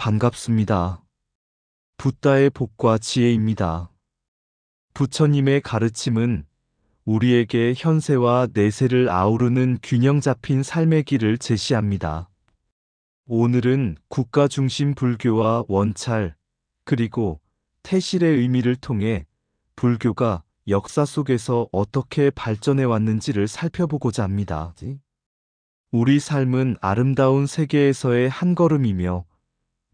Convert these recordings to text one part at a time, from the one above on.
반갑습니다. 붓다의 복과 지혜입니다. 부처님의 가르침은 우리에게 현세와 내세를 아우르는 균형 잡힌 삶의 길을 제시합니다. 오늘은 국가 중심 불교와 원찰, 그리고 태실의 의미를 통해 불교가 역사 속에서 어떻게 발전해 왔는지를 살펴보고자 합니다. 우리 삶은 아름다운 세계에서의 한 걸음이며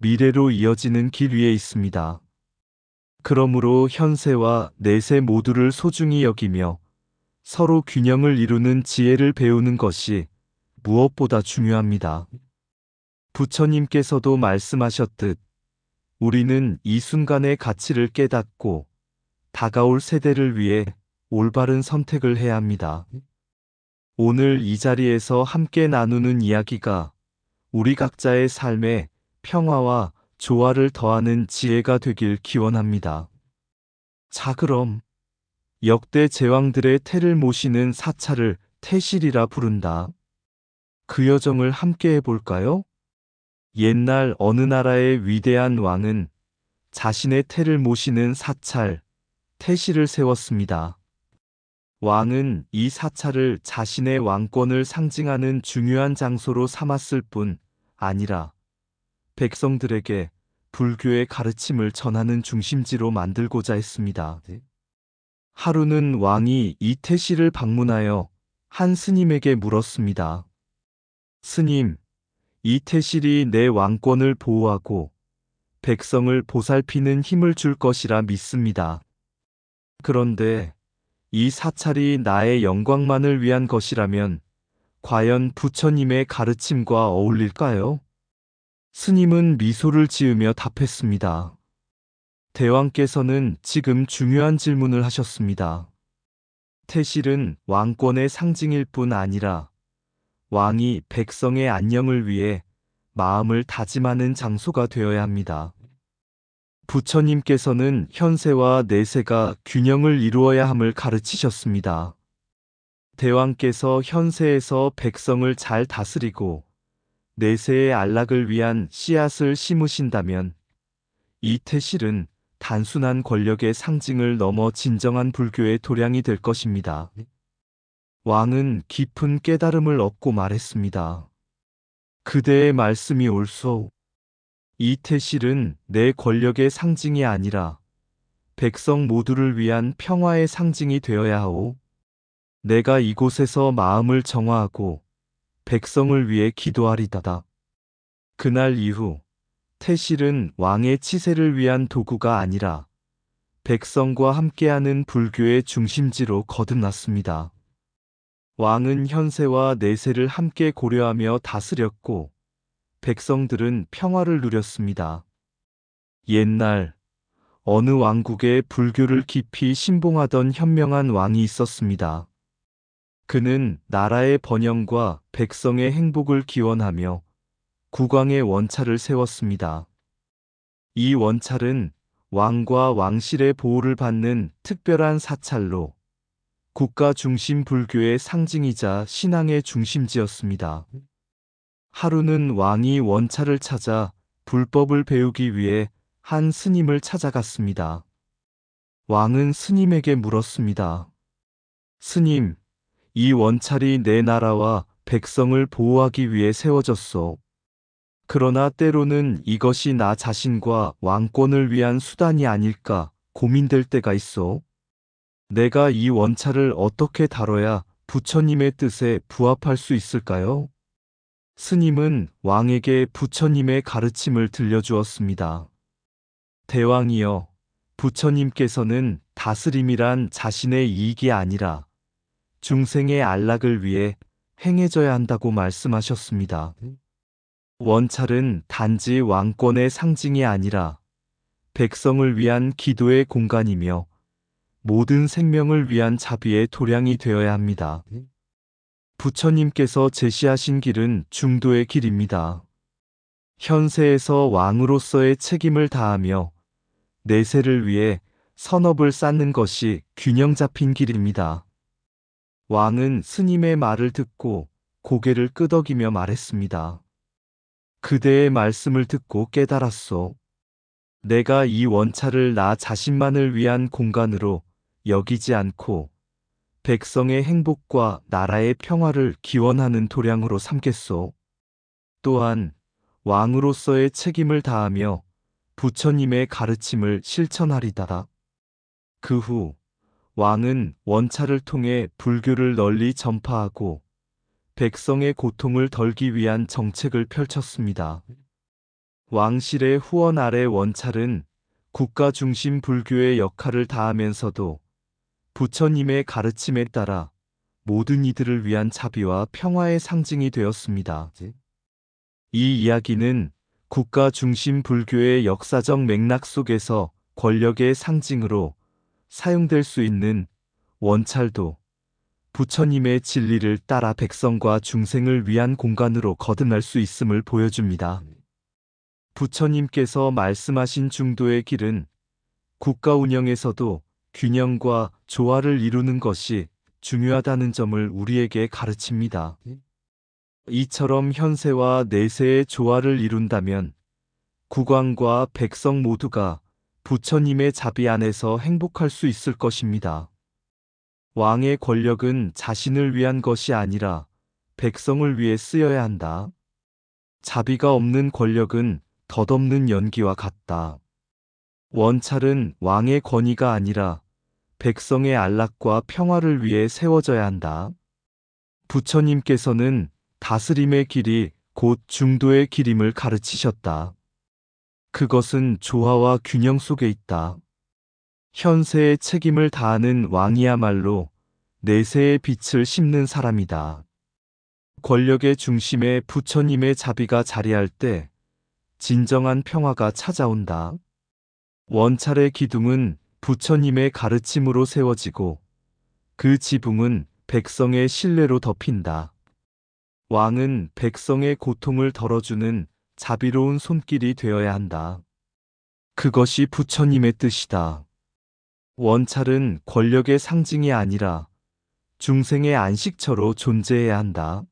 미래로 이어지는 길 위에 있습니다. 그러므로 현세와 내세 모두를 소중히 여기며 서로 균형을 이루는 지혜를 배우는 것이 무엇보다 중요합니다. 부처님께서도 말씀하셨듯 우리는 이 순간의 가치를 깨닫고 다가올 세대를 위해 올바른 선택을 해야 합니다. 오늘 이 자리에서 함께 나누는 이야기가 우리 각자의 삶에 평화와 조화를 더하는 지혜가 되길 기원합니다. 자, 그럼 역대 제왕들의 태를 모시는 사찰을 태실이라 부른다. 그 여정을 함께 해볼까요? 옛날 어느 나라의 위대한 왕은 자신의 태를 모시는 사찰, 태실을 세웠습니다. 왕은 이 사찰을 자신의 왕권을 상징하는 중요한 장소로 삼았을 뿐 아니라 백성들에게 불교의 가르침을 전하는 중심지로 만들고자 했습니다. 하루는 왕이 이 태실을 방문하여 한 스님에게 물었습니다. 스님, 이 태실이 내 왕권을 보호하고 백성을 보살피는 힘을 줄 것이라 믿습니다. 그런데 이 사찰이 나의 영광만을 위한 것이라면 과연 부처님의 가르침과 어울릴까요? 스님은 미소를 지으며 답했습니다. 대왕께서는 지금 중요한 질문을 하셨습니다. 태실은 왕권의 상징일 뿐 아니라 왕이 백성의 안녕을 위해 마음을 다짐하는 장소가 되어야 합니다. 부처님께서는 현세와 내세가 균형을 이루어야 함을 가르치셨습니다. 대왕께서 현세에서 백성을 잘 다스리고 내세의 안락을 위한 씨앗을 심으신다면 이 태실은 단순한 권력의 상징을 넘어 진정한 불교의 도량이 될 것입니다. 왕은 깊은 깨달음을 얻고 말했습니다. 그대의 말씀이 옳소. 이 태실은 내 권력의 상징이 아니라 백성 모두를 위한 평화의 상징이 되어야 하오. 내가 이곳에서 마음을 정화하고 백성을 위해 기도하리다다. 그날 이후 태실은 왕의 치세를 위한 도구가 아니라 백성과 함께하는 불교의 중심지로 거듭났습니다. 왕은 현세와 내세를 함께 고려하며 다스렸고 백성들은 평화를 누렸습니다. 옛날 어느 왕국에 불교를 깊이 신봉하던 현명한 왕이 있었습니다. 그는 나라의 번영과 백성의 행복을 기원하며 국왕의 원찰을 세웠습니다. 이 원찰은 왕과 왕실의 보호를 받는 특별한 사찰로 국가 중심 불교의 상징이자 신앙의 중심지였습니다. 하루는 왕이 원찰을 찾아 불법을 배우기 위해 한 스님을 찾아갔습니다. 왕은 스님에게 물었습니다. 스님, 이 원찰이 내 나라와 백성을 보호하기 위해 세워졌소. 그러나 때로는 이것이 나 자신과 왕권을 위한 수단이 아닐까 고민될 때가 있어. 내가 이 원찰을 어떻게 다뤄야 부처님의 뜻에 부합할 수 있을까요? 스님은 왕에게 부처님의 가르침을 들려주었습니다. 대왕이여, 부처님께서는 다스림이란 자신의 이익이 아니라 중생의 안락을 위해 행해져야 한다고 말씀하셨습니다. 원찰은 단지 왕권의 상징이 아니라 백성을 위한 기도의 공간이며 모든 생명을 위한 자비의 도량이 되어야 합니다. 부처님께서 제시하신 길은 중도의 길입니다. 현세에서 왕으로서의 책임을 다하며 내세를 위해 선업을 쌓는 것이 균형 잡힌 길입니다. 왕은 스님의 말을 듣고 고개를 끄덕이며 말했습니다. 그대의 말씀을 듣고 깨달았소. 내가 이 원찰을 나 자신만을 위한 공간으로 여기지 않고 백성의 행복과 나라의 평화를 기원하는 도량으로 삼겠소. 또한 왕으로서의 책임을 다하며 부처님의 가르침을 실천하리다. 그 후 왕은 원찰을 통해 불교를 널리 전파하고 백성의 고통을 덜기 위한 정책을 펼쳤습니다. 왕실의 후원 아래 원찰은 국가 중심 불교의 역할을 다하면서도 부처님의 가르침에 따라 모든 이들을 위한 자비와 평화의 상징이 되었습니다. 이 이야기는 국가 중심 불교의 역사적 맥락 속에서 권력의 상징으로 사용될 수 있는 원찰도 부처님의 진리를 따라 백성과 중생을 위한 공간으로 거듭날 수 있음을 보여줍니다. 부처님께서 말씀하신 중도의 길은 국가 운영에서도 균형과 조화를 이루는 것이 중요하다는 점을 우리에게 가르칩니다. 이처럼 현세와 내세의 조화를 이룬다면 국왕과 백성 모두가 부처님의 자비 안에서 행복할 수 있을 것입니다. 왕의 권력은 자신을 위한 것이 아니라 백성을 위해 쓰여야 한다. 자비가 없는 권력은 덧없는 연기와 같다. 원찰은 왕의 권위가 아니라 백성의 안락과 평화를 위해 세워져야 한다. 부처님께서는 다스림의 길이 곧 중도의 길임을 가르치셨다. 그것은 조화와 균형 속에 있다. 현세의 책임을 다하는 왕이야말로 내세의 빛을 심는 사람이다. 권력의 중심에 부처님의 자비가 자리할 때 진정한 평화가 찾아온다. 원찰의 기둥은 부처님의 가르침으로 세워지고 그 지붕은 백성의 신뢰로 덮인다. 왕은 백성의 고통을 덜어주는 자비로운 손길이 되어야 한다. 그것이 부처님의 뜻이다. 원찰은 권력의 상징이 아니라 중생의 안식처로 존재해야 한다.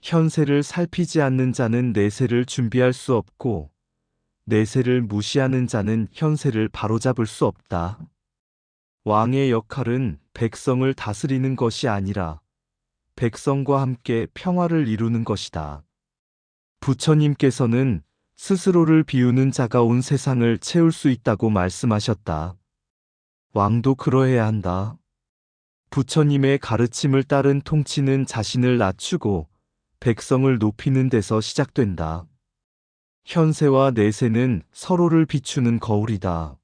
현세를 살피지 않는 자는 내세를 준비할 수 없고 내세를 무시하는 자는 현세를 바로잡을 수 없다. 왕의 역할은 백성을 다스리는 것이 아니라 백성과 함께 평화를 이루는 것이다. 부처님께서는 스스로를 비우는 자가 온 세상을 채울 수 있다고 말씀하셨다. 왕도 그러해야 한다. 부처님의 가르침을 따른 통치는 자신을 낮추고 백성을 높이는 데서 시작된다. 현세와 내세는 서로를 비추는 거울이다.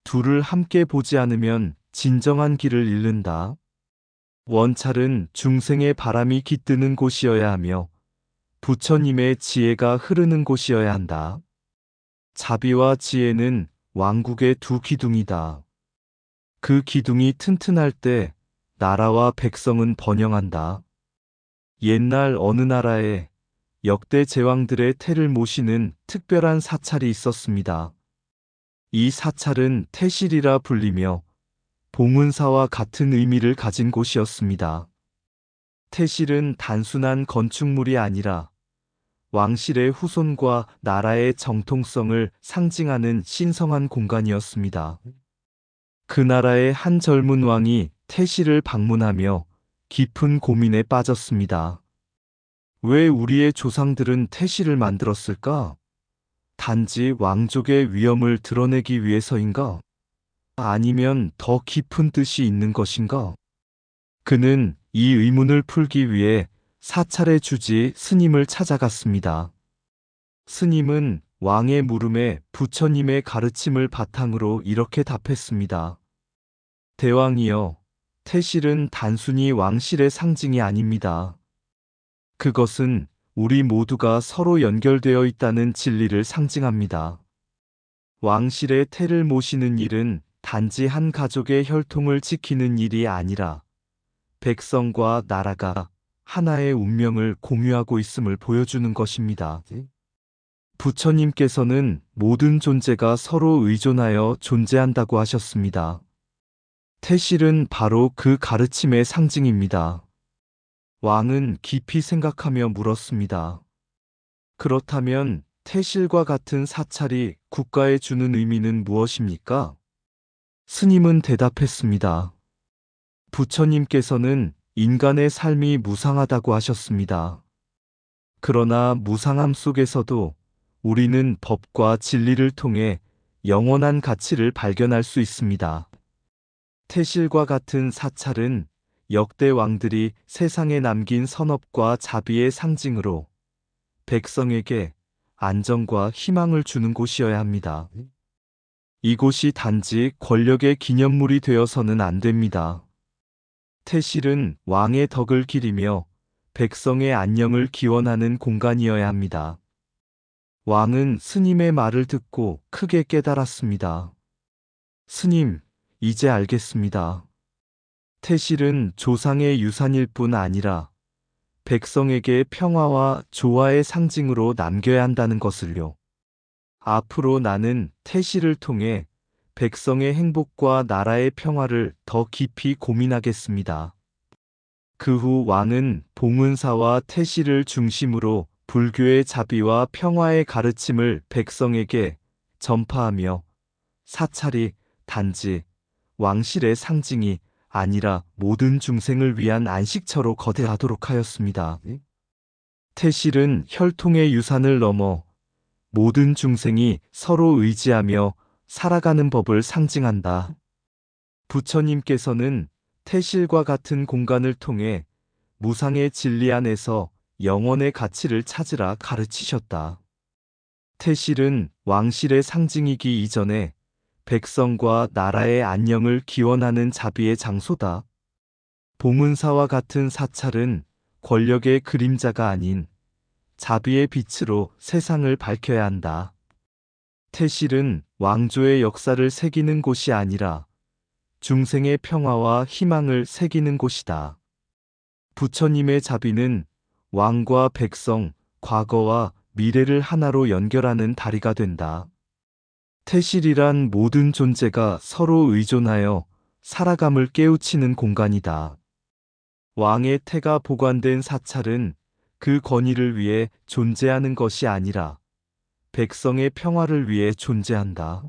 둘을 함께 보지 않으면 진정한 길을 잃는다. 원찰은 중생의 바람이 깃드는 곳이어야 하며 부처님의 지혜가 흐르는 곳이어야 한다. 자비와 지혜는 왕국의 두 기둥이다. 그 기둥이 튼튼할 때 나라와 백성은 번영한다. 옛날 어느 나라에 역대 제왕들의 태를 모시는 특별한 사찰이 있었습니다. 이 사찰은 태실이라 불리며 봉은사와 같은 의미를 가진 곳이었습니다. 태실은 단순한 건축물이 아니라 왕실의 후손과 나라의 정통성을 상징하는 신성한 공간이었습니다. 그 나라의 한 젊은 왕이 태실을 방문하며 깊은 고민에 빠졌습니다. 왜 우리의 조상들은 태실을 만들었을까? 단지 왕족의 위엄을 드러내기 위해서인가? 아니면 더 깊은 뜻이 있는 것인가? 그는 이 의문을 풀기 위해 사찰의 주지 스님을 찾아갔습니다. 스님은 왕의 물음에 부처님의 가르침을 바탕으로 이렇게 답했습니다. 대왕이여, 태실은 단순히 왕실의 상징이 아닙니다. 그것은 우리 모두가 서로 연결되어 있다는 진리를 상징합니다. 왕실의 태를 모시는 일은 단지 한 가족의 혈통을 지키는 일이 아니라 백성과 나라가 하나의 운명을 공유하고 있음을 보여주는 것입니다. 부처님께서는 모든 존재가 서로 의존하여 존재한다고 하셨습니다. 태실은 바로 그 가르침의 상징입니다. 왕은 깊이 생각하며 물었습니다. 그렇다면 태실과 같은 사찰이 국가에 주는 의미는 무엇입니까? 스님은 대답했습니다. 부처님께서는 인간의 삶이 무상하다고 하셨습니다. 그러나 무상함 속에서도 우리는 법과 진리를 통해 영원한 가치를 발견할 수 있습니다. 태실과 같은 사찰은 역대 왕들이 세상에 남긴 선업과 자비의 상징으로 백성에게 안정과 희망을 주는 곳이어야 합니다. 이곳이 단지 권력의 기념물이 되어서는 안 됩니다. 태실은 왕의 덕을 기리며 백성의 안녕을 기원하는 공간이어야 합니다. 왕은 스님의 말을 듣고 크게 깨달았습니다. 스님, 이제 알겠습니다. 태실은 조상의 유산일 뿐 아니라 백성에게 평화와 조화의 상징으로 남겨야 한다는 것을요. 앞으로 나는 태실을 통해 백성의 행복과 나라의 평화를 더 깊이 고민하겠습니다. 그 후 왕은 봉은사와 태실을 중심으로 불교의 자비와 평화의 가르침을 백성에게 전파하며 사찰이 단지 왕실의 상징이 아니라 모든 중생을 위한 안식처로 거대하도록 하였습니다. 태실은 혈통의 유산을 넘어 모든 중생이 서로 의지하며 살아가는 법을 상징한다. 부처님께서는 태실과 같은 공간을 통해 무상의 진리 안에서 영원의 가치를 찾으라 가르치셨다. 태실은 왕실의 상징이기 이전에 백성과 나라의 안녕을 기원하는 자비의 장소다. 봉은사와 같은 사찰은 권력의 그림자가 아닌 자비의 빛으로 세상을 밝혀야 한다. 태실은 왕조의 역사를 새기는 곳이 아니라 중생의 평화와 희망을 새기는 곳이다. 부처님의 자비는 왕과 백성, 과거와 미래를 하나로 연결하는 다리가 된다. 태실이란 모든 존재가 서로 의존하여 살아감을 깨우치는 공간이다. 왕의 태가 보관된 사찰은 그 권위를 위해 존재하는 것이 아니라 백성의 평화를 위해 존재한다.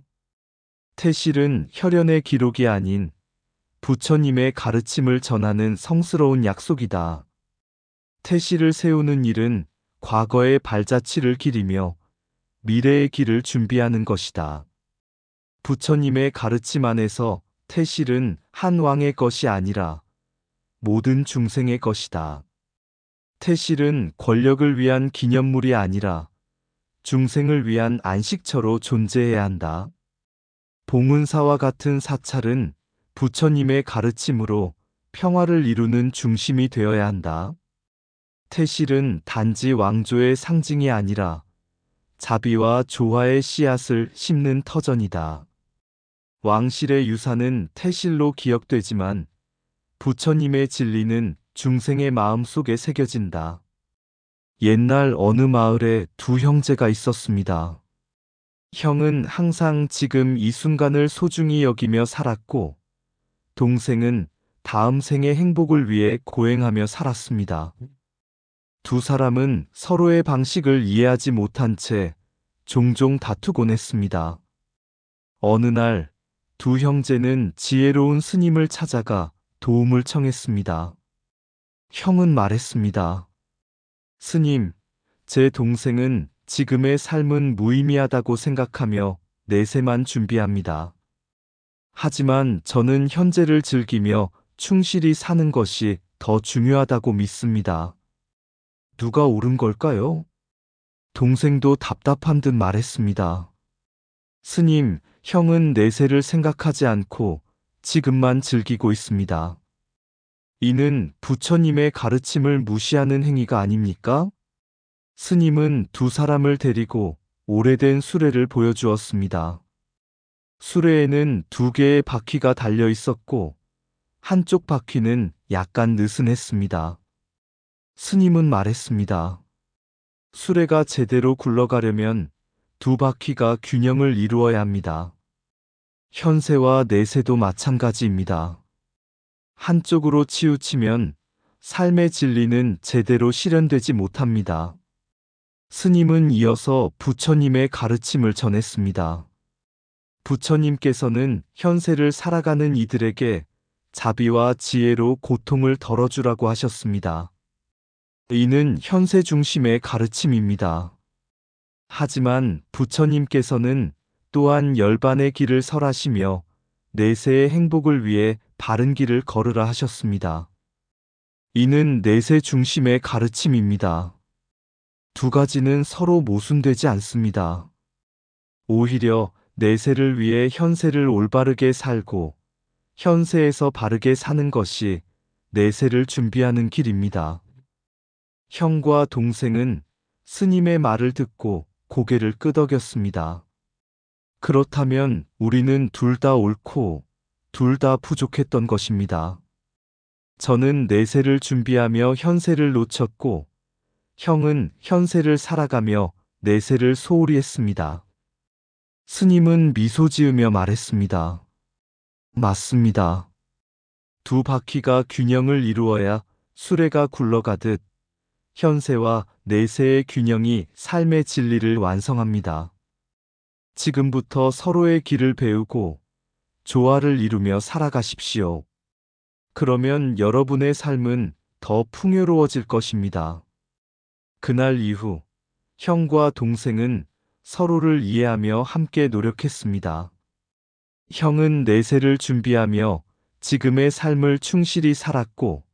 태실은 혈연의 기록이 아닌 부처님의 가르침을 전하는 성스러운 약속이다. 태실을 세우는 일은 과거의 발자취를 기리며 미래의 길을 준비하는 것이다. 부처님의 가르침 안에서 태실은 한 왕의 것이 아니라 모든 중생의 것이다. 태실은 권력을 위한 기념물이 아니라 중생을 위한 안식처로 존재해야 한다. 봉은사와 같은 사찰은 부처님의 가르침으로 평화를 이루는 중심이 되어야 한다. 태실은 단지 왕조의 상징이 아니라 자비와 조화의 씨앗을 심는 터전이다. 왕실의 유산은 태실로 기억되지만 부처님의 진리는 중생의 마음 속에 새겨진다. 옛날 어느 마을에 두 형제가 있었습니다. 형은 항상 지금 이 순간을 소중히 여기며 살았고, 동생은 다음 생의 행복을 위해 고행하며 살았습니다. 두 사람은 서로의 방식을 이해하지 못한 채 종종 다투곤 했습니다. 어느 날 두 형제는 지혜로운 스님을 찾아가 도움을 청했습니다. 형은 말했습니다. 스님, 제 동생은 지금의 삶은 무의미하다고 생각하며 내세만 준비합니다. 하지만 저는 현재를 즐기며 충실히 사는 것이 더 중요하다고 믿습니다. 누가 옳은 걸까요? 동생도 답답한 듯 말했습니다. 스님, 형은 내세를 생각하지 않고 지금만 즐기고 있습니다. 이는 부처님의 가르침을 무시하는 행위가 아닙니까? 스님은 두 사람을 데리고 오래된 수레를 보여주었습니다. 수레에는 두 개의 바퀴가 달려 있었고 한쪽 바퀴는 약간 느슨했습니다. 스님은 말했습니다. 수레가 제대로 굴러가려면 두 바퀴가 균형을 이루어야 합니다. 현세와 내세도 마찬가지입니다. 한쪽으로 치우치면 삶의 진리는 제대로 실현되지 못합니다. 스님은 이어서 부처님의 가르침을 전했습니다. 부처님께서는 현세를 살아가는 이들에게 자비와 지혜로 고통을 덜어주라고 하셨습니다. 이는 현세 중심의 가르침입니다. 하지만 부처님께서는 또한 열반의 길을 설하시며 내세의 행복을 위해 바른 길을 걸으라 하셨습니다. 이는 내세 중심의 가르침입니다. 두 가지는 서로 모순되지 않습니다. 오히려 내세를 위해 현세를 올바르게 살고 현세에서 바르게 사는 것이 내세를 준비하는 길입니다. 형과 동생은 스님의 말을 듣고 고개를 끄덕였습니다. 그렇다면 우리는 둘 다 옳고 둘 다 부족했던 것입니다. 저는 내세를 준비하며 현세를 놓쳤고 형은 현세를 살아가며 내세를 소홀히 했습니다. 스님은 미소 지으며 말했습니다. 맞습니다. 두 바퀴가 균형을 이루어야 수레가 굴러가듯 현세와 내세의 균형이 삶의 진리를 완성합니다. 지금부터 서로의 길을 배우고 조화를 이루며 살아가십시오. 그러면 여러분의 삶은 더 풍요로워질 것입니다. 그날 이후 형과 동생은 서로를 이해하며 함께 노력했습니다. 형은 내세를 준비하며 지금의 삶을 충실히 살았고,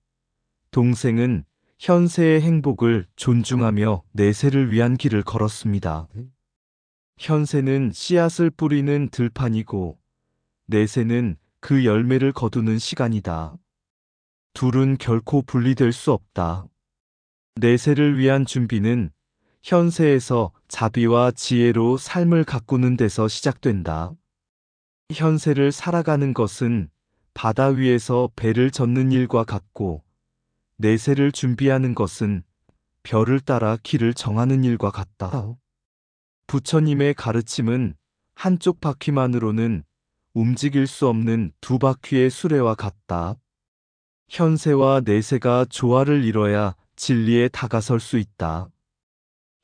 동생은 현세의 행복을 존중하며 내세를 위한 길을 걸었습니다. 현세는 씨앗을 뿌리는 들판이고, 내세는 그 열매를 거두는 시간이다. 둘은 결코 분리될 수 없다. 내세를 위한 준비는 현세에서 자비와 지혜로 삶을 가꾸는 데서 시작된다. 현세를 살아가는 것은 바다 위에서 배를 젓는 일과 같고, 내세를 준비하는 것은 별을 따라 길을 정하는 일과 같다. 부처님의 가르침은 한쪽 바퀴만으로는 움직일 수 없는 두 바퀴의 수레와 같다. 현세와 내세가 조화를 이뤄야 진리에 다가설 수 있다.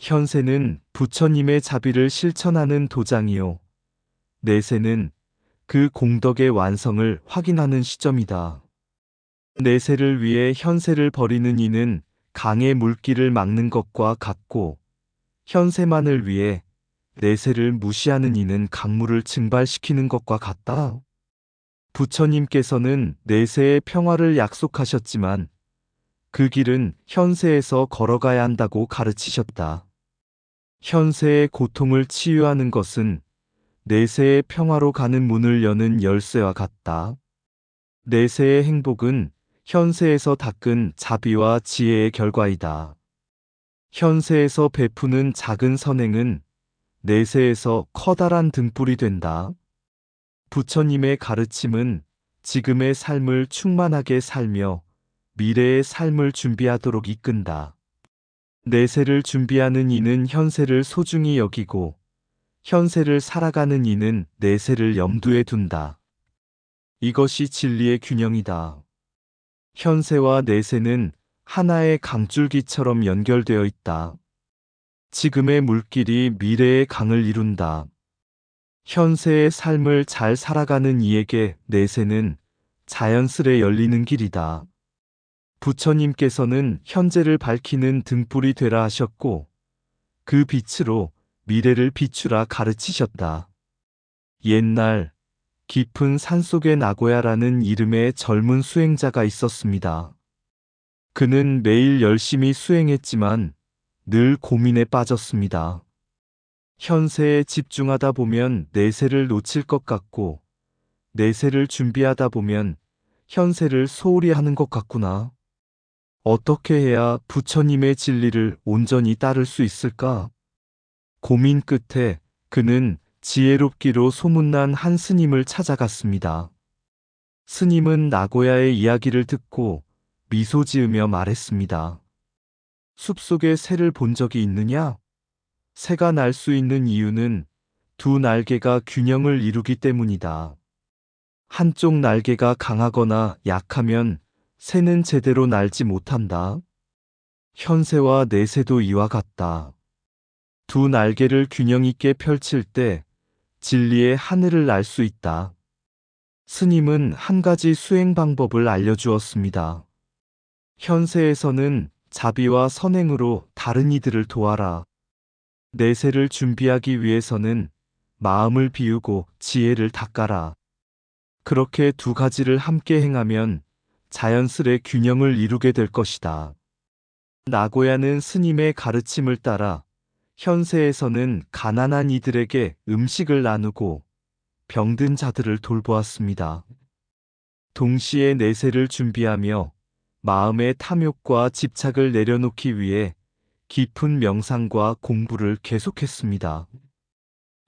현세는 부처님의 자비를 실천하는 도장이요, 내세는 그 공덕의 완성을 확인하는 시점이다. 내세를 위해 현세를 버리는 이는 강의 물길을 막는 것과 같고, 현세만을 위해 내세를 무시하는 이는 강물을 증발시키는 것과 같다. 부처님께서는 내세의 평화를 약속하셨지만 그 길은 현세에서 걸어가야 한다고 가르치셨다. 현세의 고통을 치유하는 것은 내세의 평화로 가는 문을 여는 열쇠와 같다. 내세의 행복은 현세에서 닦은 자비와 지혜의 결과이다. 현세에서 베푸는 작은 선행은 내세에서 커다란 등불이 된다. 부처님의 가르침은 지금의 삶을 충만하게 살며 미래의 삶을 준비하도록 이끈다. 내세를 준비하는 이는 현세를 소중히 여기고, 현세를 살아가는 이는 내세를 염두에 둔다. 이것이 진리의 균형이다. 현세와 내세는 하나의 강줄기처럼 연결되어 있다. 지금의 물길이 미래의 강을 이룬다. 현세의 삶을 잘 살아가는 이에게 내세는 자연스레 열리는 길이다. 부처님께서는 현재를 밝히는 등불이 되라 하셨고, 그 빛으로 미래를 비추라 가르치셨다. 옛날 깊은 산속에 나고야라는 이름의 젊은 수행자가 있었습니다. 그는 매일 열심히 수행했지만 늘 고민에 빠졌습니다. 현세에 집중하다 보면 내세를 놓칠 것 같고, 내세를 준비하다 보면 현세를 소홀히 하는 것 같구나. 어떻게 해야 부처님의 진리를 온전히 따를 수 있을까? 고민 끝에 그는 지혜롭기로 소문난 한 스님을 찾아갔습니다. 스님은 나고야의 이야기를 듣고 미소 지으며 말했습니다. 숲속에 새를 본 적이 있느냐? 새가 날 수 있는 이유는 두 날개가 균형을 이루기 때문이다. 한쪽 날개가 강하거나 약하면 새는 제대로 날지 못한다. 현세와 내세도 이와 같다. 두 날개를 균형 있게 펼칠 때 진리의 하늘을 날 수 있다. 스님은 한 가지 수행 방법을 알려주었습니다. 현세에서는 자비와 선행으로 다른 이들을 도와라. 내세를 준비하기 위해서는 마음을 비우고 지혜를 닦아라. 그렇게 두 가지를 함께 행하면 자연스레 균형을 이루게 될 것이다. 나고야는 스님의 가르침을 따라 현세에서는 가난한 이들에게 음식을 나누고 병든 자들을 돌보았습니다. 동시에 내세를 준비하며 마음의 탐욕과 집착을 내려놓기 위해 깊은 명상과 공부를 계속했습니다.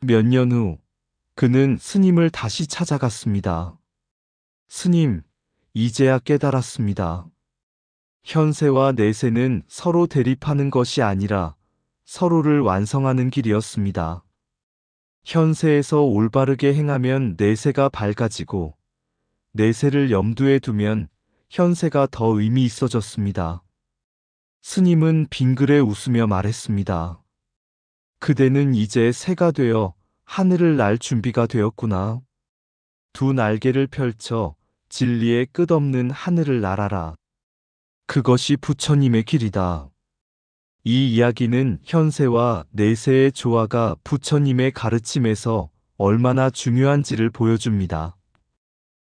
몇 년 후, 그는 스님을 다시 찾아갔습니다. 스님, 이제야 깨달았습니다. 현세와 내세는 서로 대립하는 것이 아니라 서로를 완성하는 길이었습니다. 현세에서 올바르게 행하면 내세가 밝아지고 내세를 염두에 두면 현세가 더 의미 있어졌습니다. 스님은 빙그레 웃으며 말했습니다. 그대는 이제 새가 되어 하늘을 날 준비가 되었구나. 두 날개를 펼쳐 진리의 끝없는 하늘을 날아라. 그것이 부처님의 길이다. 이 이야기는 현세와 내세의 조화가 부처님의 가르침에서 얼마나 중요한지를 보여줍니다.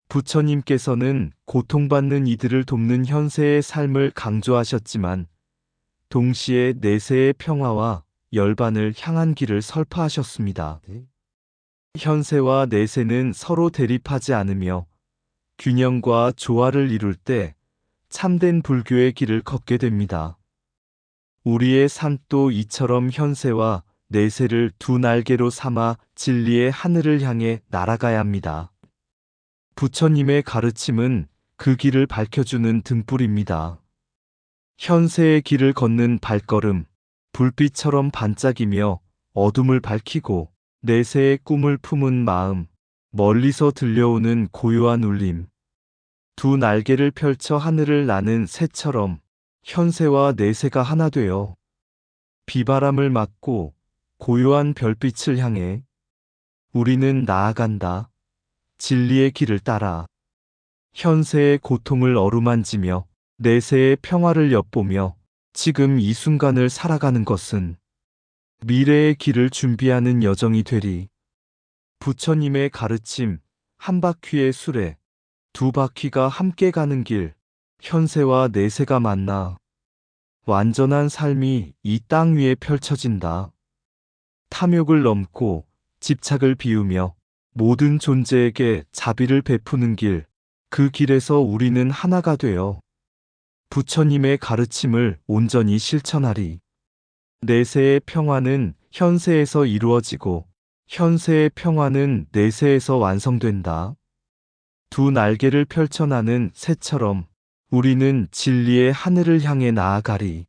부처님께서는 고통받는 이들을 돕는 현세의 삶을 강조하셨지만 동시에 내세의 평화와 열반을 향한 길을 설파하셨습니다. 현세와 내세는 서로 대립하지 않으며 균형과 조화를 이룰 때 참된 불교의 길을 걷게 됩니다. 우리의 삶도 이처럼 현세와 내세를 두 날개로 삼아 진리의 하늘을 향해 날아가야 합니다. 부처님의 가르침은 그 길을 밝혀주는 등불입니다. 현세의 길을 걷는 발걸음, 불빛처럼 반짝이며 어둠을 밝히고 내세의 꿈을 품은 마음, 멀리서 들려오는 고요한 울림. 두 날개를 펼쳐 하늘을 나는 새처럼 현세와 내세가 하나 되어 비바람을 맞고 고요한 별빛을 향해 우리는 나아간다. 진리의 길을 따라 현세의 고통을 어루만지며 내세의 평화를 엿보며 지금 이 순간을 살아가는 것은 미래의 길을 준비하는 여정이 되리. 부처님의 가르침, 한 바퀴의 수레, 두 바퀴가 함께 가는 길, 현세와 내세가 만나 완전한 삶이 이 땅 위에 펼쳐진다. 탐욕을 넘고 집착을 비우며 모든 존재에게 자비를 베푸는 길, 그 길에서 우리는 하나가 되어 부처님의 가르침을 온전히 실천하리. 내세의 평화는 현세에서 이루어지고 현세의 평화는 내세에서 완성된다. 두 날개를 펼쳐 나는 새처럼 우리는 진리의 하늘을 향해 나아가리.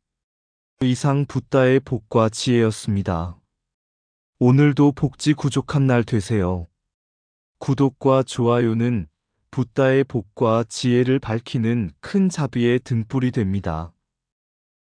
이상 붓다의 복과 지혜였습니다. 오늘도 복지 구족한 날 되세요. 구독과 좋아요는 붓다의 복과 지혜를 밝히는 큰 자비의 등불이 됩니다.